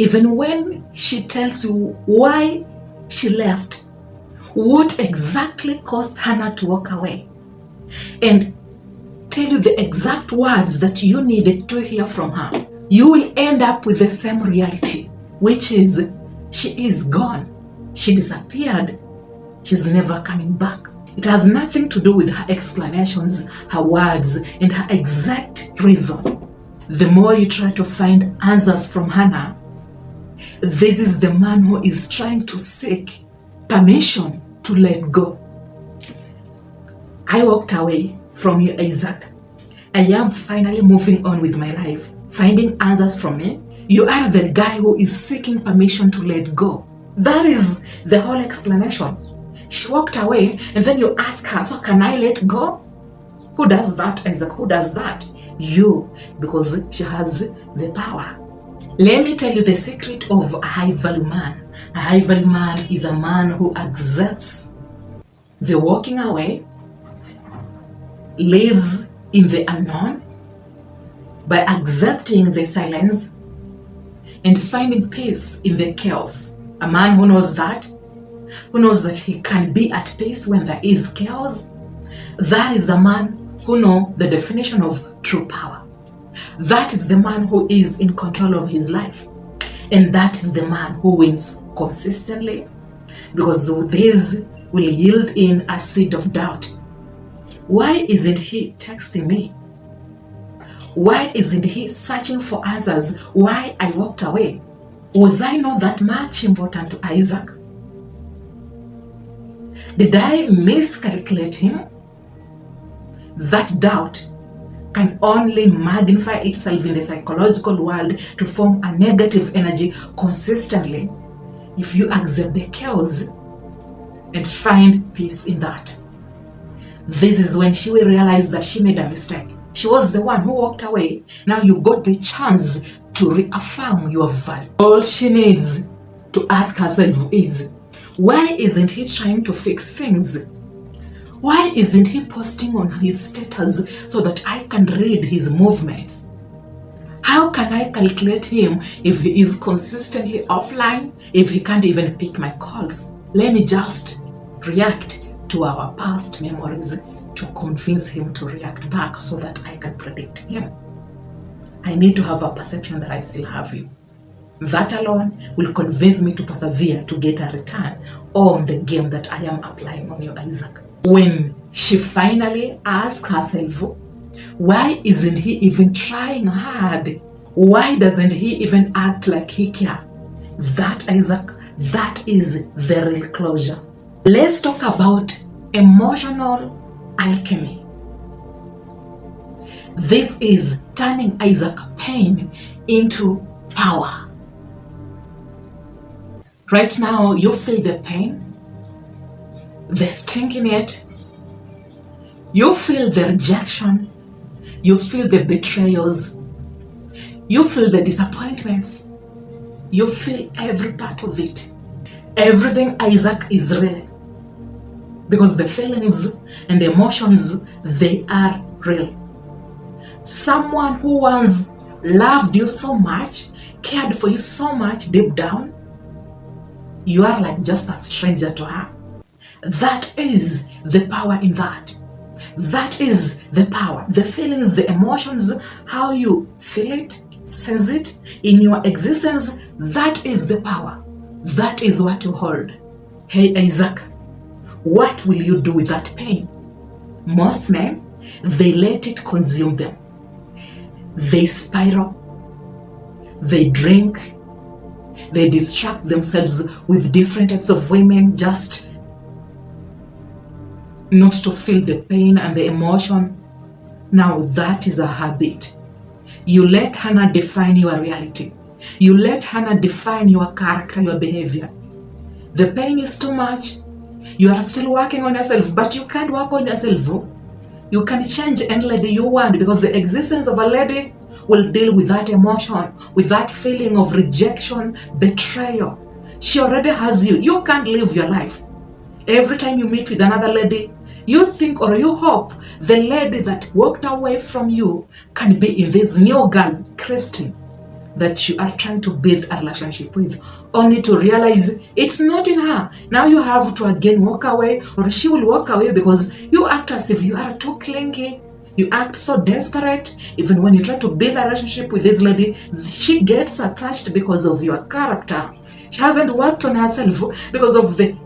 Even when she tells you why she left, what exactly caused Hannah to walk away, and tell you the exact words that you needed to hear from her, you will end up with the same reality, which is she is gone. She disappeared. She's never coming back. It has nothing to do with her explanations, her words, and her exact reason. The more you try to find answers from Hannah, this is the man who is trying to seek permission to let go. I walked away from you, Isaac. I am finally moving on with my life, finding answers from me. You are the guy who is seeking permission to let go. That is the whole explanation. She walked away, and then you ask her, so can I let go? Who does that, Isaac? Who does that? You, because she has the power. Let me tell you the secret of a high-value man. A high-value man is a man who accepts the walking away, lives in the unknown by accepting the silence and finding peace in the chaos. A man who knows that he can be at peace when there is chaos, that is the man who knows the definition of true power. That is the man who is in control of his life. And that is the man who wins consistently, because this will yield in a seed of doubt. Why isn't he texting me? Why isn't he searching for answers? Why I walked away? Was I not that much important to Isaac? Did I miscalculate him? That doubt can only magnify itself in the psychological world to form a negative energy consistently if you accept the chaos and find peace in that. This is when she will realize that she made a mistake. She was the one who walked away. Now you got the chance to reaffirm your value. All she needs to ask herself is, why isn't he trying to fix things? Why isn't he posting on his status so that I can read his movements? How can I calculate him if he is consistently offline, if he can't even pick my calls? Let me just react to our past memories to convince him to react back so that I can predict him. I need to have a perception that I still have you. That alone will convince me to persevere to get a return on the game that I am applying on you, Isaac. When she finally asks herself, why isn't he even trying hard? Why doesn't he even act like he cares? That, Isaac, that is the real closure. Let's talk about emotional alchemy. This is turning Isaac pain into power. Right now, you feel the pain, the sting in it. You feel the rejection. You feel the betrayals. You feel the disappointments. You feel every part of it. Everything, Isaac, is real. Because the feelings and the emotions, they are real. Someone who once loved you so much, cared for you so much deep down, you are like just a stranger to her. That is the power in that. That is the power. The feelings, the emotions, how you feel it, sense it in your existence, that is the power. That is what you hold. Hey, Isaac, what will you do with that pain? Most men, they let it consume them. They spiral. They drink. They distract themselves with different types of women just not to feel the pain and the emotion. Now that is a habit. You let Hannah define your reality. You let Hannah define your character, your behavior. The pain is too much. You are still working on yourself, but you can't work on yourself. You can change any lady you want, because the existence of a lady will deal with that emotion, with that feeling of rejection, betrayal. She already has you. You can't live your life. Every time you meet with another lady, you think or you hope the lady that walked away from you can be in this new girl, Christine. that you are trying to build a relationship with, only to realize it's not in her. Now you have to again walk away, or she will walk away, because you act as if you are too clingy. You act so desperate. Even when you try to build a relationship with this lady, she gets attached because of your character. She hasn't worked on herself because of the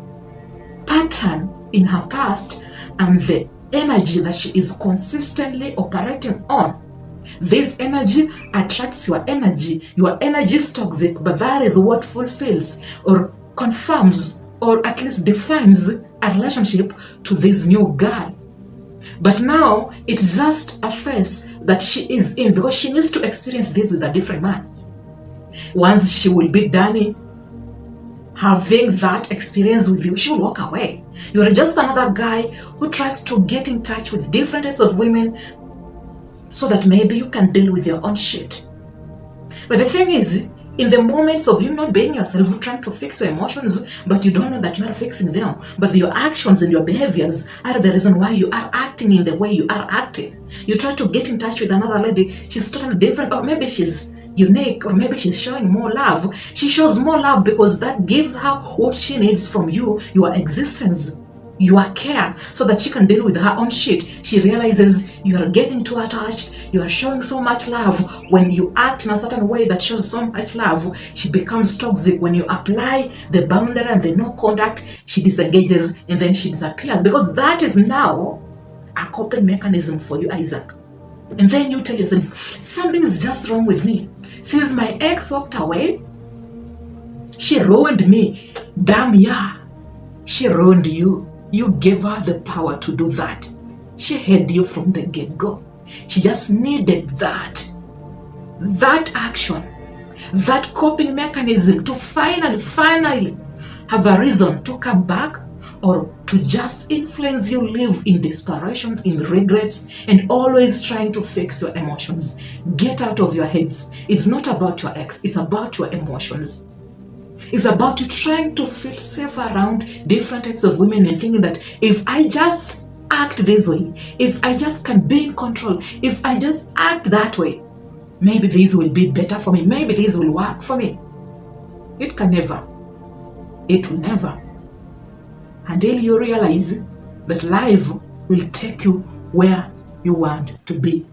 pattern in her past and the energy that she is consistently operating on. This energy attracts your energy. Your energy is toxic, but that is what fulfills or confirms or at least defines a relationship to this new girl. But now it's just a phase that she is in, because she needs to experience this with a different man. Once she will be done having that experience with you, she will walk away. You are just another guy who tries to get in touch with different types of women so that maybe you can deal with your own shit. But the thing is, in the moments of you not being yourself, trying to fix your emotions, but you don't know that you are fixing them, but your actions and your behaviors are the reason why you are acting in the way you are acting. You try to get in touch with another lady, she's totally different, or maybe she's unique, or maybe she's showing more love. She shows more love because that gives her what she needs from you, your existence, your care, so that she can deal with her own shit. She realizes you are getting too attached, you are showing so much love. When you act in a certain way that shows so much love, she becomes toxic. When you apply the boundary and the no contact, she disengages and then she disappears, because that is now a coping mechanism for you, Isaac. And then you tell yourself, something is just wrong with me. Since my ex walked away, she ruined me. Damn, yeah, she ruined you. You gave her the power to do that. She had you from the get-go. She just needed that action, that coping mechanism to finally have a reason to come back, or to just influence you, live in desperation, in regrets, and always trying to fix your emotions. Get out of your heads. It's not about your ex, it's about your emotions. It's about you trying to feel safe around different types of women and thinking that if I just act this way, if I just can be in control, if I just act that way, maybe this will be better for me, maybe this will work for me. It can never. It will never. Until you realize that life will take you where you want to be.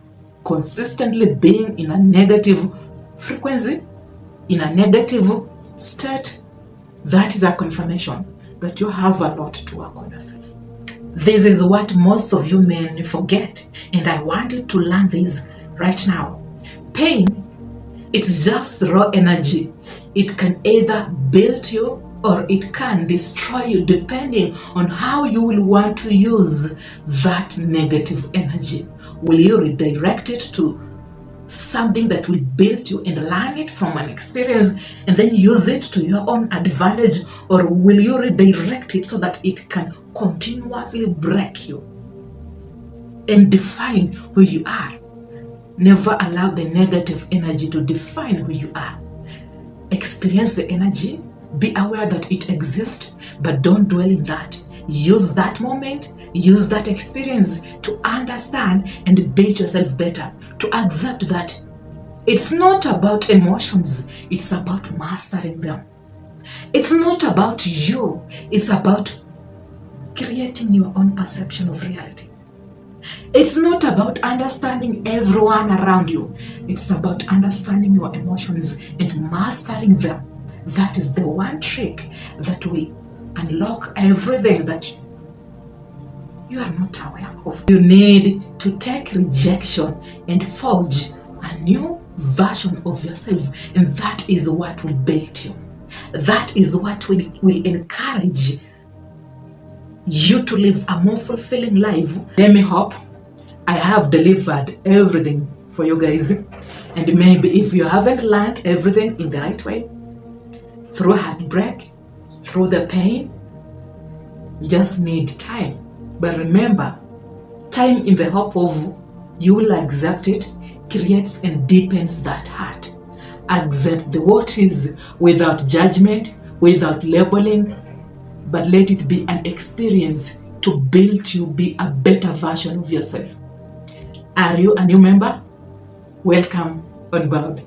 Consistently being in a negative frequency, in a negative state, that is a confirmation that you have a lot to work on yourself. This is what most of you men forget, and I want you to learn this right now. Pain, it's just raw energy. It can either build you or it can destroy you, depending on how you will want to use that negative energy. Will you redirect it to something that will build you and learn it from an experience and then use it to your own advantage, or will you redirect it so that it can continuously break you and define who you are? Never allow the negative energy to define who you are. Experience the energy, be aware that it exists, but don't dwell in that. Use that moment, use that experience to understand and build yourself better, to accept that it's not about emotions, it's about mastering them. It's not about you, it's about creating your own perception of reality. It's not about understanding everyone around you, it's about understanding your emotions and mastering them. That is the one trick that will unlock everything that you are not aware of. You need to take rejection and forge a new version of yourself, and that is what will build you. That is what will encourage you to live a more fulfilling life. Let me hope I have delivered everything for you guys, and maybe if you haven't learned everything in the right way, through heartbreak, through the pain, you just need time. But remember, time in the hope of you will accept it creates and deepens that heart. Accept the what is without judgment, without labeling, but let it be an experience to build you be a better version of yourself. Are you a new member? Welcome on board.